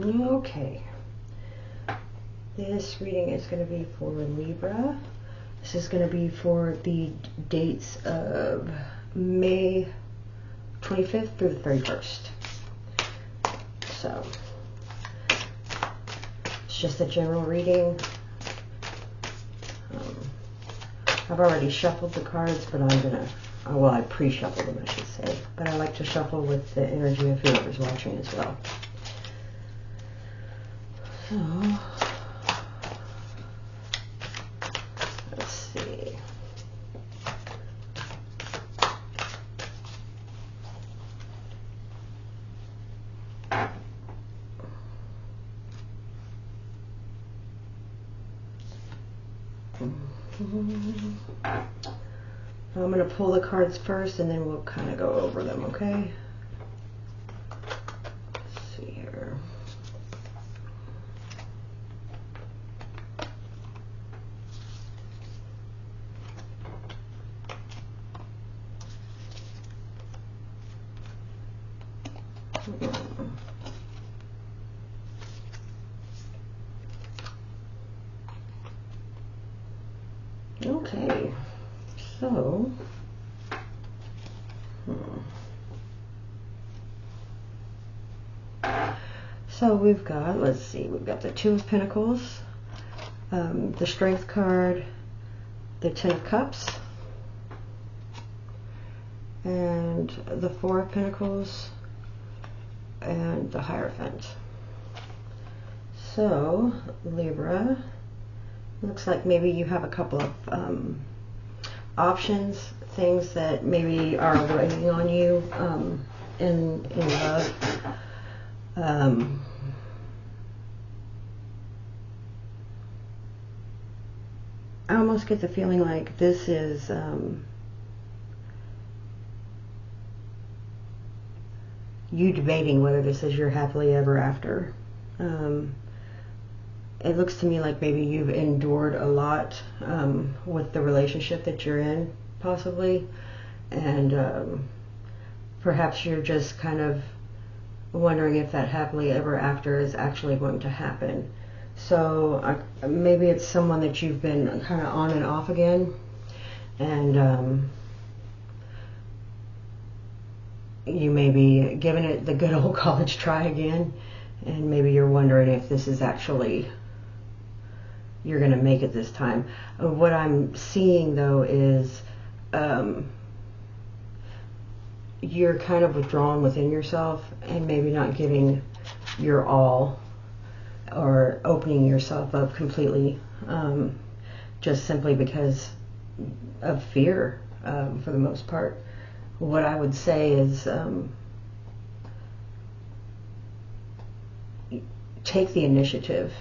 Okay. This reading is going to be for Libra. This is going to be for the dates of May 25th through the 31st. So, it's just a general reading. I've already shuffled the cards, but I'm going to, well, I pre-shuffled them, I should say. But I like to shuffle with the energy of whoever's watching as well. So, let's see. I'm going to pull the cards first and then we'll kind of go over them, okay? Let's see here. Okay, so we've got, let's see, we've got the Two of Pentacles, the Strength card, the Ten of Cups, and the Four of Pentacles, and the Hierophant. So, Libra, looks like maybe you have a couple of options, things that maybe are weighing on you in love. I almost get the feeling like this is you debating whether this is your happily ever after. It looks to me like maybe you've endured a lot with the relationship that you're in, possibly, and perhaps you're just kind of wondering if that happily ever after is actually going to happen. So maybe it's someone that you've been kind of on and off again, and you may be giving it the good old college try again, and maybe you're wondering if this is actually, you're going to make it this time. What I'm seeing though is you're kind of withdrawn within yourself and maybe not giving your all or opening yourself up completely, just simply because of fear, for the most part. What I would say is take the initiative.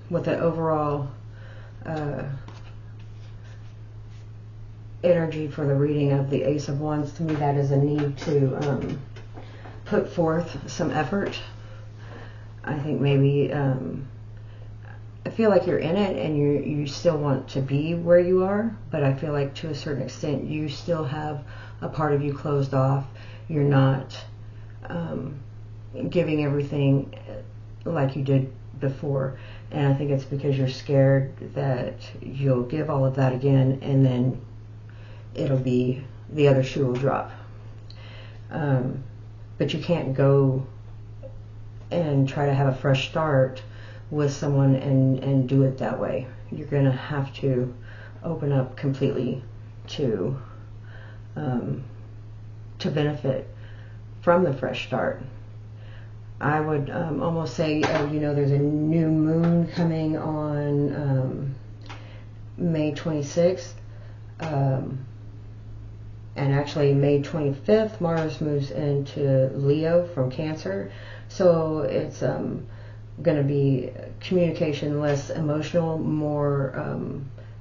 With the overall energy for the reading of the Ace of Wands, to me that is a need to put forth some effort. I think maybe I feel like you're in it and you still want to be where you are, but I feel like to a certain extent you still have a part of you closed off. You're not giving everything like you did before, and I think it's because you're scared that you'll give all of that again and then it'll be, the other shoe will drop. But you can't go and try to have a fresh start with someone and do it that way. You're gonna have to open up completely to benefit from the fresh start. I would almost say, you know, there's a new moon coming on May 26th, and actually May 25th, Mars moves into Leo from Cancer. So it's going to be communication, less emotional, more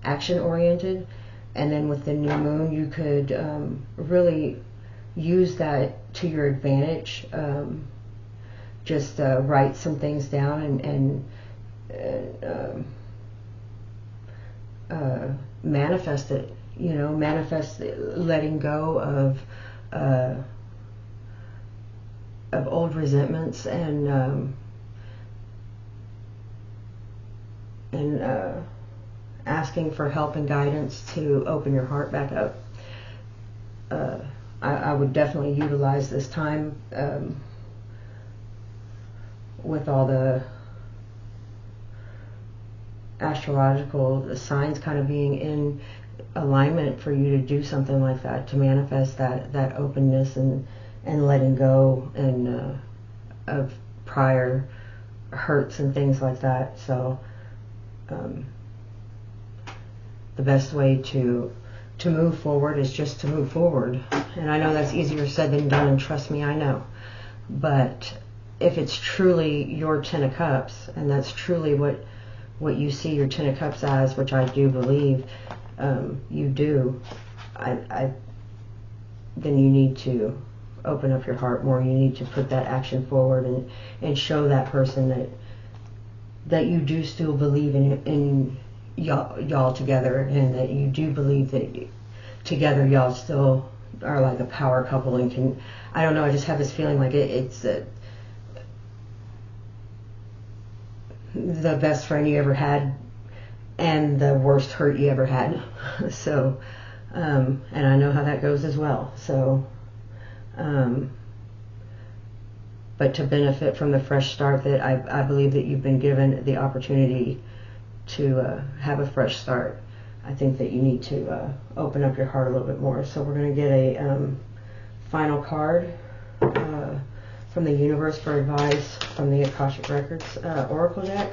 action-oriented. And then with the new moon, you could really use that to your advantage. Just write some things down and manifest it. You know, manifest letting go of old resentments and and asking for help and guidance to open your heart back up. I would definitely utilize this time with all the astrological signs kind of being in alignment for you to do something like that, to manifest that openness and letting go and of prior hurts and things like that. So the best way to move forward is just to move forward. And I know that's easier said than done, and trust me, I know. But if it's truly your Ten of Cups, and that's truly what you see your Ten of Cups as, which I do believe you do, then you need to open up your heart more. You need to put that action forward and show that person that you do still believe in y'all together, and that you do believe that together y'all still are like a power couple and can, I don't know, I just have this feeling like it's the best friend you ever had and the worst hurt you ever had. So, and I know how that goes as well. So, but to benefit from the fresh start, that I believe that you've been given the opportunity to have a fresh start. I think that you need to open up your heart a little bit more. So we're going to get a final card from the universe for advice from the Akashic Records Oracle deck.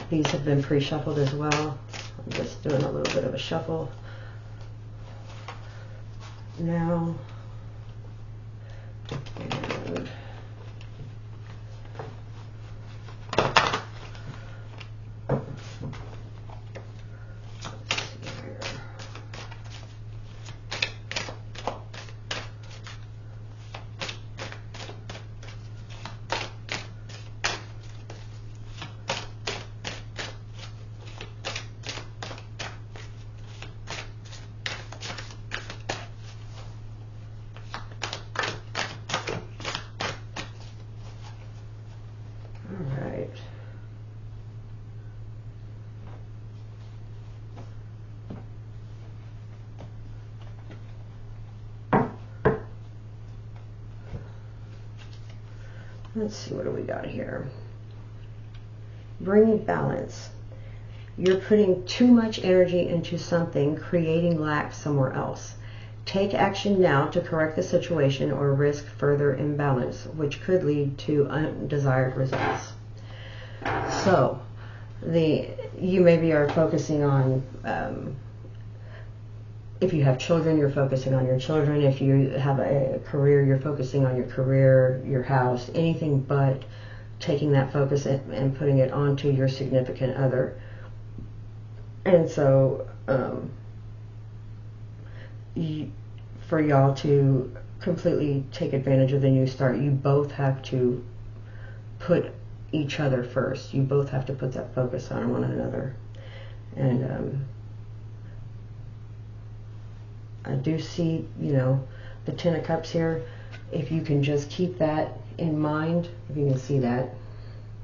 These have been pre-shuffled as well. I'm just doing a little bit of a shuffle now. And let's see, what do we got here? Bring balance. You're putting too much energy into something, creating lack somewhere else. Take action now to correct the situation or risk further imbalance, which could lead to undesired results. So, you maybe are focusing on, if you have children, you're focusing on your children. If you have a career, you're focusing on your career, your house, anything but taking that focus and putting it onto your significant other. And so, for y'all to completely take advantage of the new start, you both have to put each other first. You both have to put that focus on one another. And I do see, the Ten of Cups here. If you can just keep that in mind, if you can see that.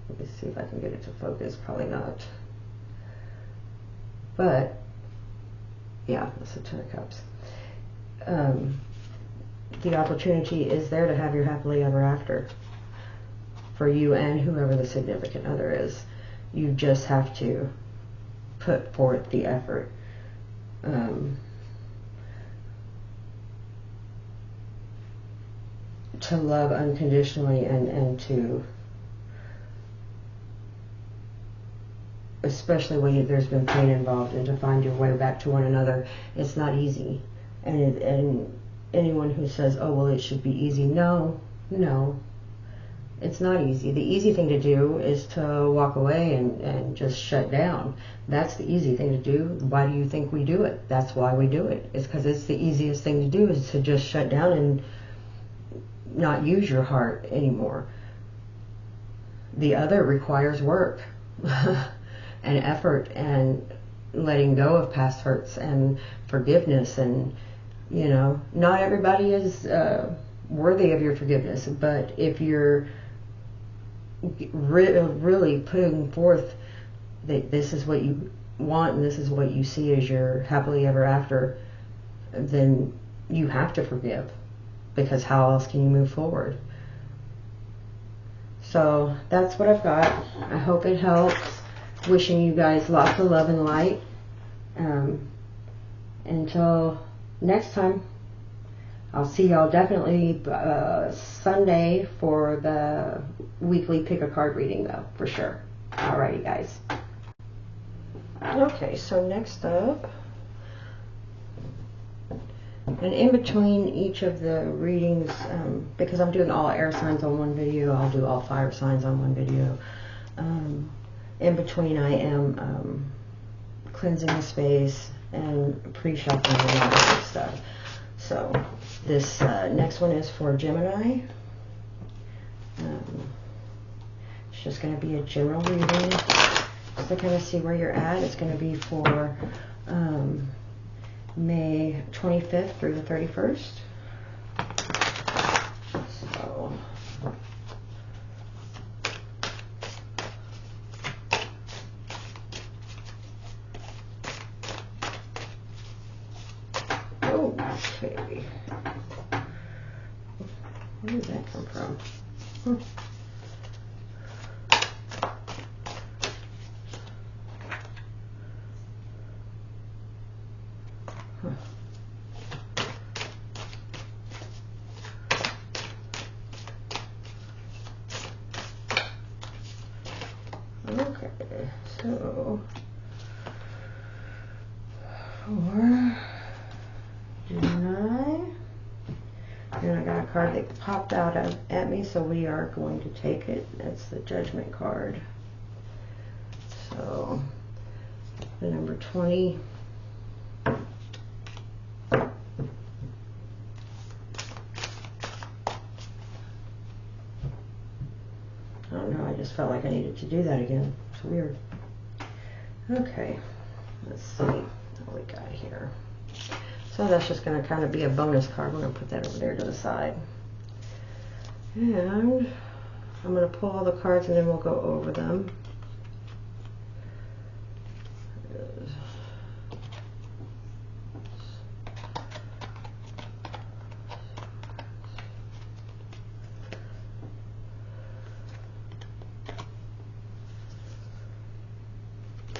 Let me see if I can get it to focus. Probably not. But, yeah, that's the Ten of Cups. The opportunity is there to have your happily ever after for you and whoever the significant other is. You just have to put forth the effort. To love unconditionally and to, especially when there's been pain involved, and to find your way back to one another. It's not easy. And anyone who says, oh, well, it should be easy. No, it's not easy. The easy thing to do is to walk away and just shut down. That's the easy thing to do. Why do you think we do it? That's why we do it. It's because it's the easiest thing to do, is to just shut down and not use your heart anymore. The other requires work and effort and letting go of past hurts and forgiveness. And not everybody is worthy of your forgiveness, but if you're really putting forth this is what you want and this is what you see as your happily ever after, then you have to forgive, because how else can you move forward? So that's what I've got. I hope it helps. Wishing you guys lots of love and light. Until next time, I'll see y'all definitely Sunday for the weekly pick a card reading, though, for sure. Alrighty, guys. Okay, so next up, and in between each of the readings, because I'm doing all air signs on one video, I'll do all fire signs on one video. In between, I am cleansing the space and pre-shuffling and all that good stuff. So this next one is for Gemini. It's just going to be a general reading, just to kind of see where you're at. It's going to be for May 25th through the 31st. So okay, where did that come from? Okay, so for Gemini, and I got a card that popped out at me, so we are going to take it. That's the Judgment card. So the number 20. I don't know, I just felt like I needed to do that again. It's weird. Okay, let's see what we got here. So that's just going to kind of be a bonus card. We're going to put that over there to the side. And I'm going to pull all the cards and then we'll go over them.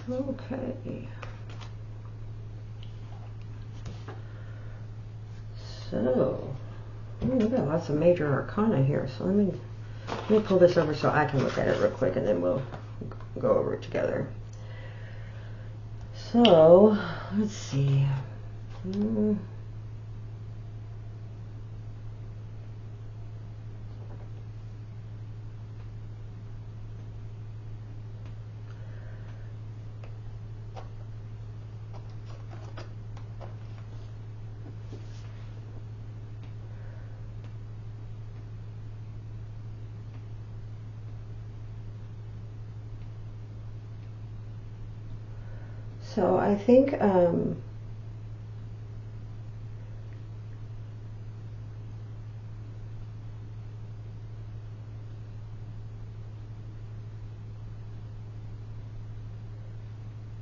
Okay. So, we've got lots of major arcana here. So let me pull this over so I can look at it real quick, and then we'll go over it together. So, let's see. So I think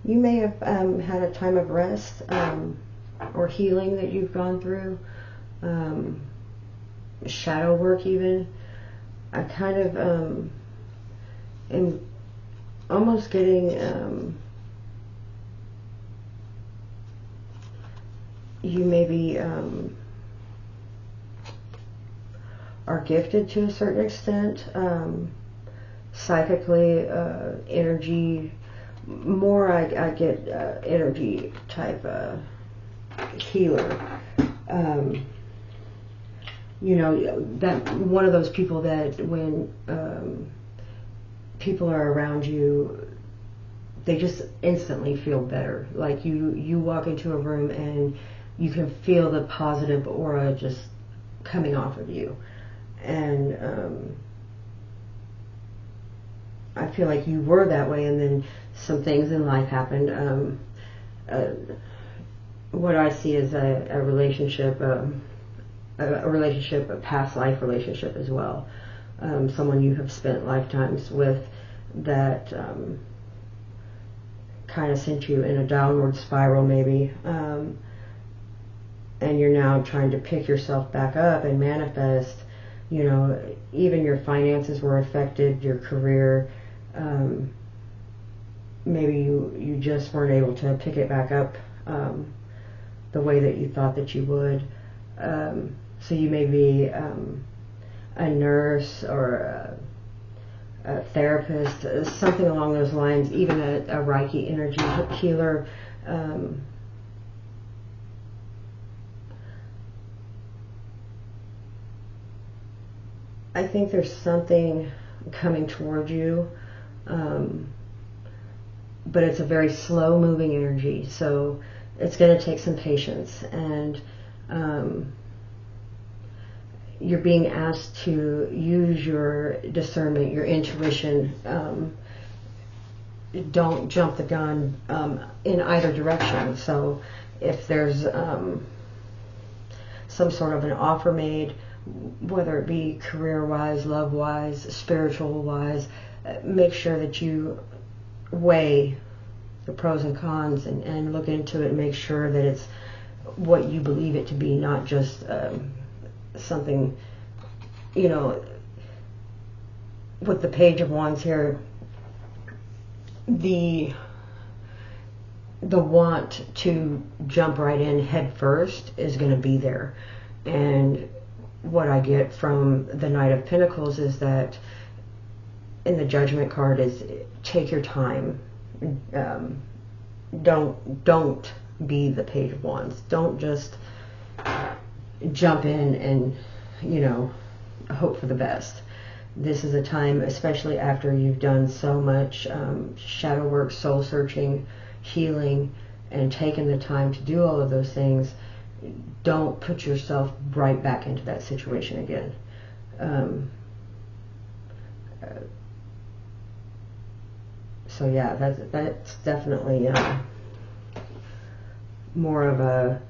you may have had a time of rest or healing that you've gone through, shadow work even. I kind of am almost getting you maybe are gifted to a certain extent, psychically, energy, more I get energy type healer. You know, that one of those people that when people are around you, they just instantly feel better. Like you walk into a room and you can feel the positive aura just coming off of you. And I feel like you were that way, and then some things in life happened. What I see is a relationship, a past life relationship as well. Someone you have spent lifetimes with that kind of sent you in a downward spiral maybe, and you're now trying to pick yourself back up and manifest. You know, even your finances were affected, your career, maybe you just weren't able to pick it back up the way that you thought that you would. So you may be a nurse or a therapist, something along those lines, even a Reiki energy healer. I think there's something coming toward you, but it's a very slow moving energy, so it's going to take some patience, and you're being asked to use your discernment, your intuition. Don't jump the gun in either direction. So if there's some sort of an offer made, whether it be career-wise, love-wise, spiritual-wise, make sure that you weigh the pros and cons and look into it and make sure that it's what you believe it to be, not just something, you know. With the Page of Wands here, the want to jump right in head first is going to be there. And what I get from the Knight of Pentacles is that in the Judgment card is take your time. Don't be the Page of Wands. Don't just jump in and, you know, hope for the best. This is a time, especially after you've done so much shadow work, soul searching, healing, and taken the time to do all of those things. Don't put yourself right back into that situation again. So yeah, that's definitely more of a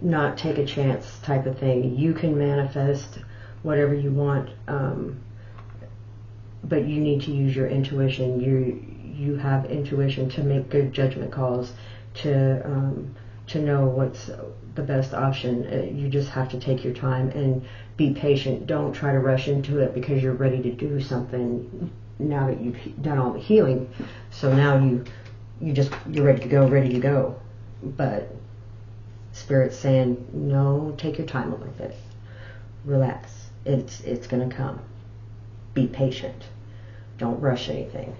not take a chance type of thing. You can manifest whatever you want, but you need to use your intuition. You have intuition to make good judgment calls, to know what's the best option. You just have to take your time and be patient. Don't try to rush into it because you're ready to do something now that you've done all the healing. So now you're ready to go. But Spirit's saying, no, take your time a little bit. Relax. It's going to come. Be patient. Don't rush anything.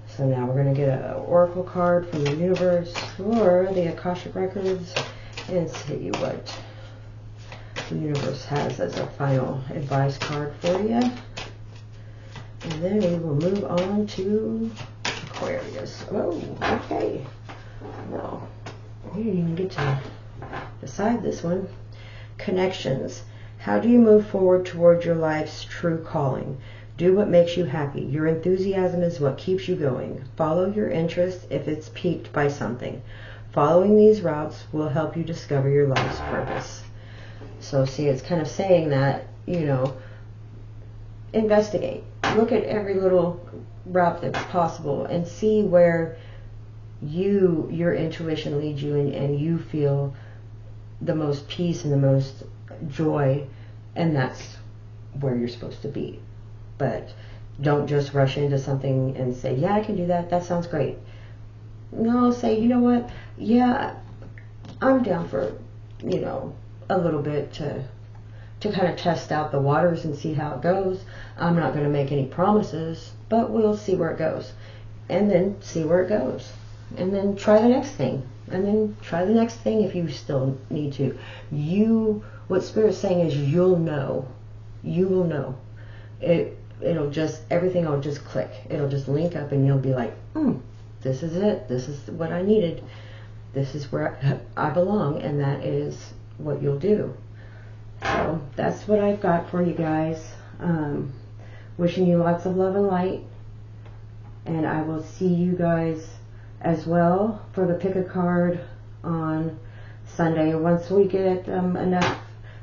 So now we're going to get an oracle card from the universe for the Akashic Records and see what the universe has as a final advice card for you. And then we will move on to Aquarius. Oh, okay. Well, we didn't even get to decide this one. Connections. How do you move forward toward your life's true calling? Do what makes you happy. Your enthusiasm is what keeps you going. Follow your interest if it's piqued by something. Following these routes will help you discover your life's purpose. So see, it's kind of saying that, you know, investigate. Look at every little route that's possible and see where your intuition leads you and you feel the most peace and the most joy, and that's where you're supposed to be. But don't just rush into something and say, yeah, I can do that. That sounds great. No, say, you know what? Yeah, I'm down for, you know, a little bit to kind of test out the waters and see how it goes. I'm not going to make any promises, but we'll see where it goes. And then see where it goes. And then try the next thing. And then try the next thing if you still need to. What Spirit's saying is you'll know. You will know. It'll just, everything will just click. It'll just link up and you'll be like, this is it. This is what I needed. This is where I belong. And that is what you'll do. So that's what I've got for you guys. Wishing you lots of love and light. And I will see you guys as well for the pick a card on Sunday. Once we get enough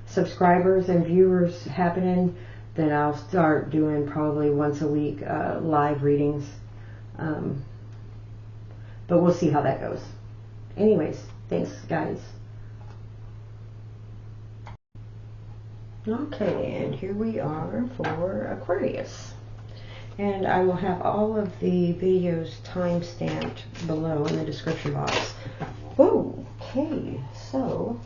subscribers and viewers happening, then I'll start doing probably once a week live readings. But we'll see how that goes. Anyways, thanks, guys. Okay, and here we are for Aquarius. And I will have all of the videos time-stamped below in the description box. Okay, so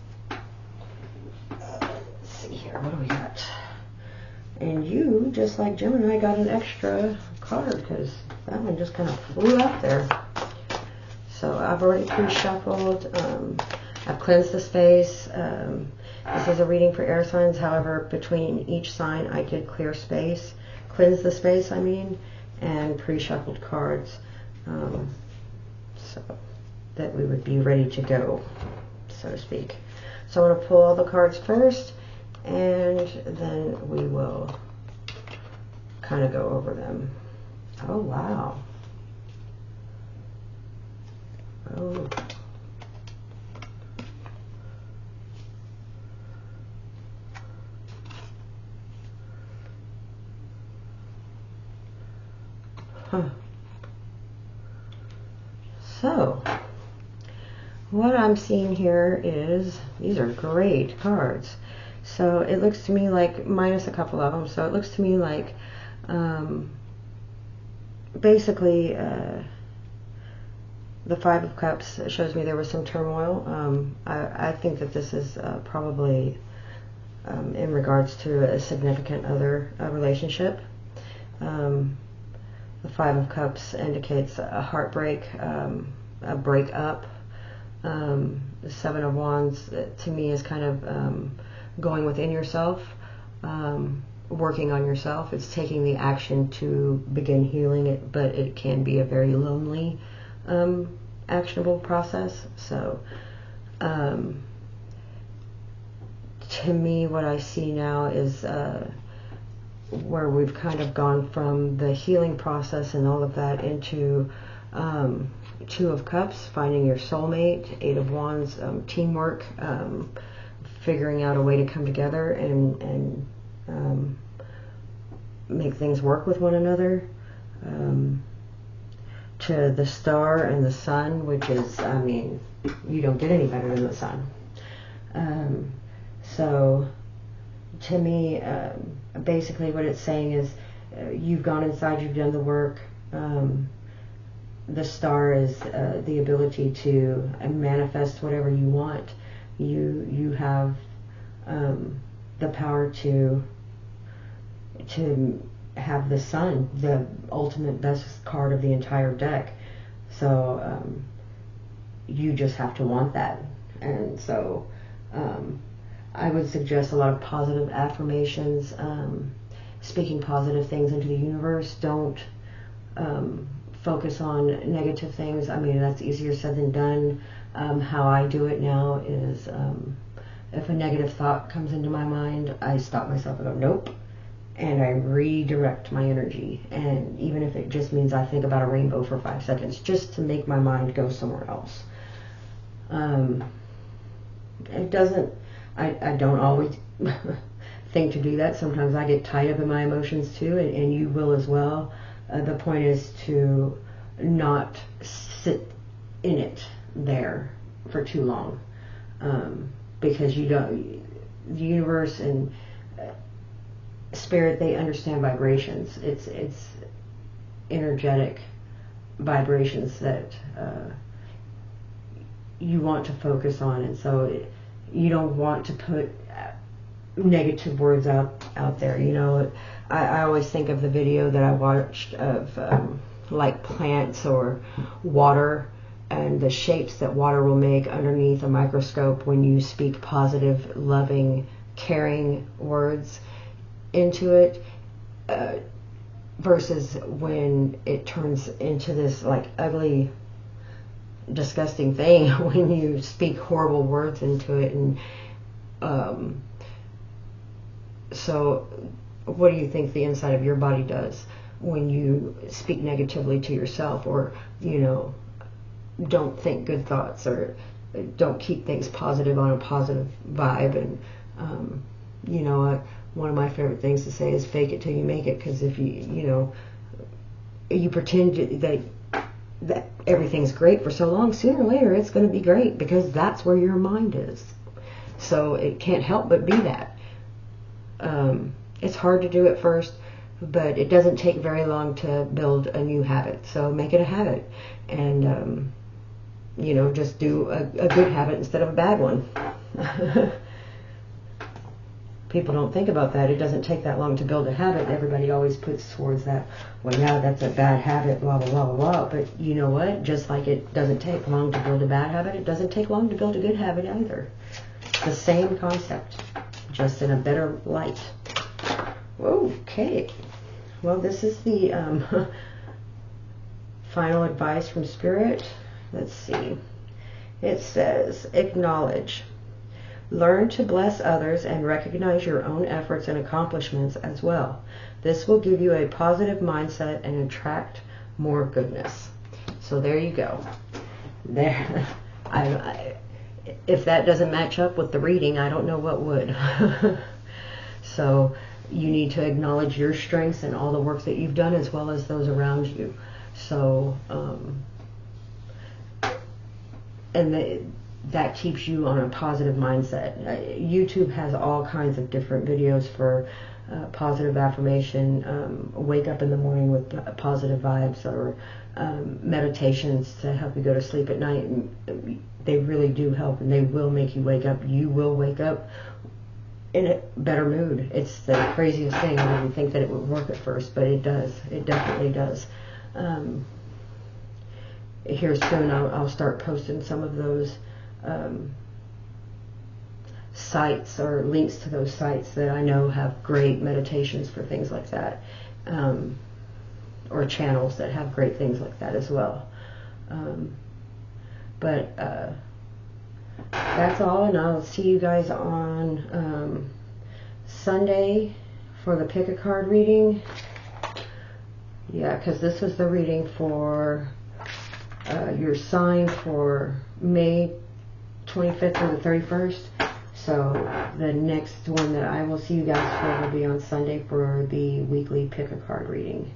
let's see here. What do we got? And you, just like Gemini, got an extra card because that one just kind of flew out there. So I've already pre-shuffled. I've cleansed the space. This is a reading for air signs. However, between each sign, I did clear space. Cleanse the space, I mean, and pre-shuffled cards. So that we would be ready to go, so to speak. So I'm going to pull all the cards first, and then we will kind of go over them. Oh, wow. Oh. Huh. So, what I'm seeing here is, these are great cards. So it looks to me like, minus a couple of them, so it looks to me like basically the Five of Cups shows me there was some turmoil. I think that this is probably in regards to a significant other relationship. The Five of Cups indicates a heartbreak, a breakup. The Seven of Wands, to me, is kind of going within yourself, working on yourself. It's taking the action to begin healing it, but it can be a very lonely, actionable process. So, to me, what I see now is where we've kind of gone from the healing process and all of that into Two of Cups, finding your soulmate, Eight of Wands, teamwork, figuring out a way to come together and make things work with one another. To the Star and the Sun, which is, I mean, you don't get any better than the Sun. So to me, basically what it's saying is you've gone inside, you've done the work. The Star is the ability to manifest whatever you want. You have the power to have the Sun, the ultimate best card of the entire deck. So you just have to want that. And so I would suggest a lot of positive affirmations, speaking positive things into the universe. Don't focus on negative things. I mean, that's easier said than done. How I do it now is if a negative thought comes into my mind, I stop myself and go, nope. And I redirect my energy. And even if it just means I think about a rainbow for 5 seconds, just to make my mind go somewhere else. It doesn't, I don't always think to do that. Sometimes I get tied up in my emotions too, and you will as well. The point is to not sit in it there for too long, because you don't, the universe and spirit, they understand vibrations. It's energetic vibrations that you want to focus on, and so you don't want to put negative words out there. You know, I always think of the video that I watched of like plants or water, and the shapes that water will make underneath a microscope when you speak positive, loving, caring words into it, versus when it turns into this like ugly, disgusting thing when you speak horrible words into it. And so what do you think the inside of your body does when you speak negatively to yourself, or, you know, don't think good thoughts, or don't keep things positive on a positive vibe? And you know, one of my favorite things to say is fake it till you make it, because if you know, you pretend that that everything's great for so long, sooner or later it's going to be great, because that's where your mind is. So it can't help but be that. It's hard to do at first, but it doesn't take very long to build a new habit. So make it a habit, and you know, just do a good habit instead of a bad one. People don't think about that. It doesn't take that long to build a habit. Everybody always puts towards that, well, yeah, that's a bad habit, blah, blah, blah, blah, blah. But you know what? Just like it doesn't take long to build a bad habit, it doesn't take long to build a good habit either. It's the same concept, just in a better light. Okay. Well, this is the final advice from Spirit. Let's see. It says, acknowledge. Learn to bless others and recognize your own efforts and accomplishments as well. This will give you a positive mindset and attract more goodness. So there you go. There. If that doesn't match up with the reading, I don't know what would. So you need to acknowledge your strengths and all the work that you've done, as well as those around you. So, that keeps you on a positive mindset. YouTube has all kinds of different videos for positive affirmation, wake up in the morning with positive vibes, or meditations to help you go to sleep at night. And they really do help, and they will make you wake up. You will wake up in a better mood. It's the craziest thing. I didn't think that it would work at first, but it does. It definitely does. Here soon I'll start posting some of those sites, or links to those sites that I know have great meditations for things like that, or channels that have great things like that as well. But that's all, and I'll see you guys on Sunday for the pick a card reading. Yeah, because this was the reading for your sign for May 25th through the 31st. So the next one that I will see you guys for will be on Sunday for the weekly pick a card reading.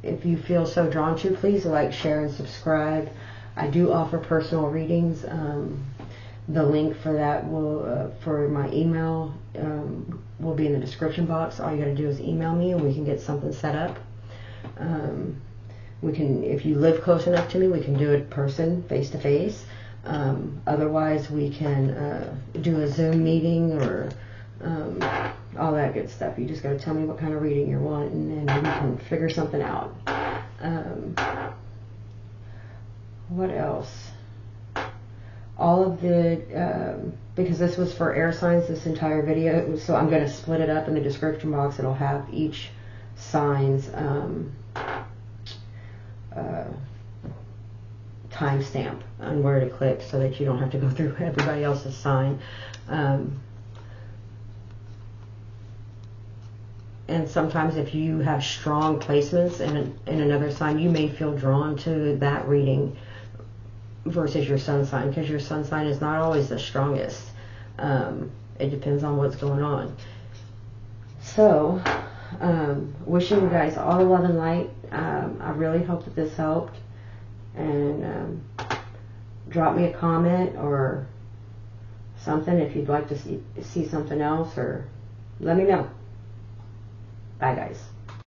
If you feel so drawn to, please like, share, and subscribe. I do offer personal readings. The link for that will, for my email, will be in the description box. All you got to do is email me, and we can get something set up. We can, if you live close enough to me, we can do it in person, face to face. Otherwise, we can do a Zoom meeting, or all that good stuff. You just got to tell me what kind of reading you're wanting, and we can figure something out. What else? All of the, because this was for air signs, this entire video, so I'm going to split it up in the description box. It'll have each sign's timestamp on where to click, so that you don't have to go through everybody else's sign. And sometimes if you have strong placements in another sign, you may feel drawn to that reading versus your sun sign, because your sun sign is not always the strongest. It depends on what's going on. So, wishing you guys all the love and light. I really hope that this helped. And drop me a comment or something if you'd like to see something else, or let me know. Bye, guys.